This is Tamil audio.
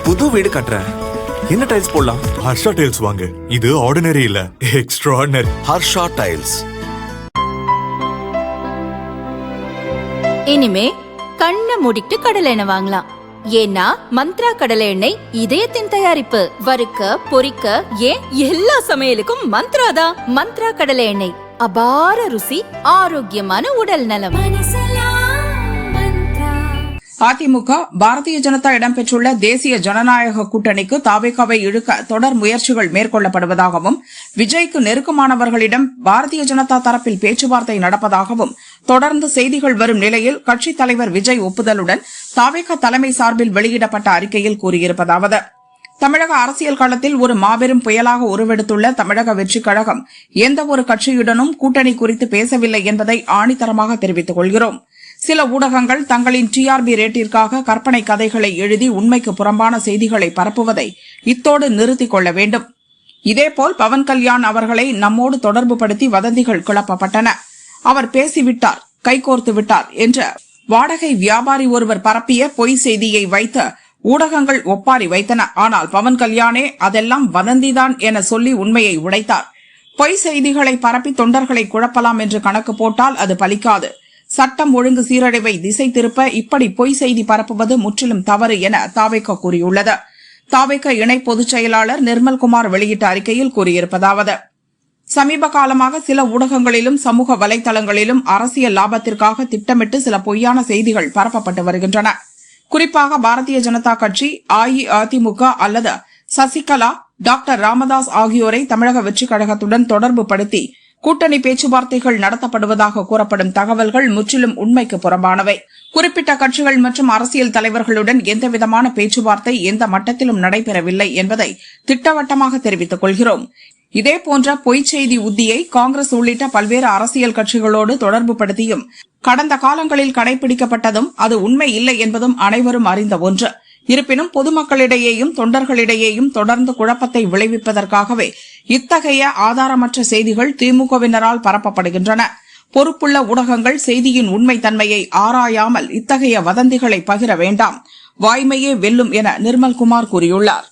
புது வீடு கட்டுறேன். என்ன டைல்ஸ் போடலாம்? ஹர்ஷா டைல்ஸ் வாங்க. இது ஆர்டினரி இல்ல, எக்ஸ்ட்ராஆர்டினரி. ஹர்ஷா டைல்ஸ். இனிமே கண்ணை மூடிட்டு கடலை எண்ணெய் வாங்கலாம். ஏன்னா மந்த்ரா கடலை எண்ணெய் இதயத்தின் தயாரிப்பு. வறுக்க பொரிக்க ஏன் எல்லா சமையலுக்கும் மந்த்ரா தான். மந்த்ரா கடலை எண்ணெய், அபார ருசி, ஆரோக்கியமான உடல் நலம். அதிமுக, பாரதிய ஜனதா இடம்பெற்றுள்ள தேசிய ஜனநாயக கூட்டணிக்கு தாவேகாவை இழுக்க தொடர் முயற்சிகள் மேற்கொள்ளப்படுவதாகவும், விஜய்க்கு நெருக்கமானவர்களிடம் பாரதிய ஜனதா தரப்பில் பேச்சுவார்த்தை நடப்பதாகவும் தொடர்ந்து செய்திகள் வரும் நிலையில் கட்சித் தலைவர் விஜய் ஒப்புதலுடன் தாவேகா தலைமை சார்பில் வெளியிடப்பட்ட அறிக்கையில் கூறியிருப்பதாவது: தமிழக அரசியல் களத்தில் ஒரு மாபெரும் புயலாக உருவெடுத்துள்ள தமிழக வெற்றிக் கழகம் எந்தவொரு கட்சியுடனும் கூட்டணி குறித்து பேசவில்லை என்பதை ஆணித்தரமாக தெரிவித்துக் கொள்கிறோம். சில ஊடகங்கள் தங்களின் டிஆர்பி ரேட்டிற்காக கற்பனை கதைகளை எழுதி உண்மைக்கு புறம்பான செய்திகளை பரப்புவதை இத்தோடு நிறுத்திக் கொள்ள வேண்டும். இதேபோல் பவன் கல்யாண் அவர்களை நம்மோடு தொடர்பு படுத்தி வதந்திகள் கிளப்பப்பட்டன. அவர் பேசிவிட்டார், கைகோர்த்து விட்டார் என்ற வாடகை வியாபாரி ஒருவர் பரப்பிய பொய் செய்தியை வைத்து ஊடகங்கள் ஒப்பாரி வைத்தன. ஆனால் பவன் கல்யாணே அதெல்லாம் வதந்திதான் என சொல்லி உண்மையை உடைத்தார். பொய் செய்திகளை பரப்பி தொண்டர்களை குழப்பலாம் என்று கணக்கு போட்டால் அது பலிக்காது. சட்டம் ஒழுங்கு சீரழிவை திசை திருப்ப இப்படி பொய் செய்தி பரப்புவது முற்றிலும் தவறு என தாவேகா கூறியுள்ளது. தாவேகா இணை பொதுச் செயலாளர் நிர்மல்குமார் வெளியிட்ட அறிக்கையில் கூறியிருப்பதாவது: சமீப காலமாக சில ஊடகங்களிலும் சமூக வலைதளங்களிலும் அரசியல் லாபத்திற்காக திட்டமிட்டு சில பொய்யான செய்திகள் பரப்பப்பட்டு வருகின்றன. குறிப்பாக பாரதிய ஜனதா கட்சி, அஇஅதிமுக அல்லது சசிகலா, டாக்டர் ராமதாஸ் ஆகியோரை தமிழக வெற்றிக் கழகத்துடன் தொடர்பு படுத்தி கூட்டணி பேச்சுவார்த்தைகள் நடத்தப்படுவதாக கூறப்படும் தகவல்கள் முற்றிலும் உண்மைக்கு புறம்பானவை. குறிப்பிட்ட கட்சிகள் மற்றும் அரசியல் தலைவர்களுடன் எந்தவிதமான பேச்சுவார்த்தை எந்த மட்டத்திலும் நடைபெறவில்லை என்பதை திட்டவட்டமாக தெரிவித்துக் கொள்கிறோம். இதேபோன்ற பொய்ச் செய்தி உத்தியை காங்கிரஸ் உள்ளிட்ட பல்வேறு அரசியல் கட்சிகளோடு தொடர்பு படுத்தியும் கடந்த காலங்களில் கடைபிடிக்கப்பட்டதும் அது உண்மை இல்லை என்பதும் அனைவரும் அறிந்த ஒன்று. இருப்பினும் பொதுமக்களிடையேயும் தொண்டர்களிடையேயும் தொடர்ந்து குழப்பத்தை விளைவிப்பதற்காகவே இத்தகைய ஆதாரமற்ற செய்திகள் திமுகவினரால் பரப்பப்படுகின்றன. பொறுப்புள்ள ஊடகங்கள் செய்தியின் உண்மை தன்மையை ஆராயாமல் இத்தகைய வதந்திகளை பகிர வேண்டாம். வாய்மையே வெல்லும் என நிர்மல்குமார் கூறியுள்ளார்.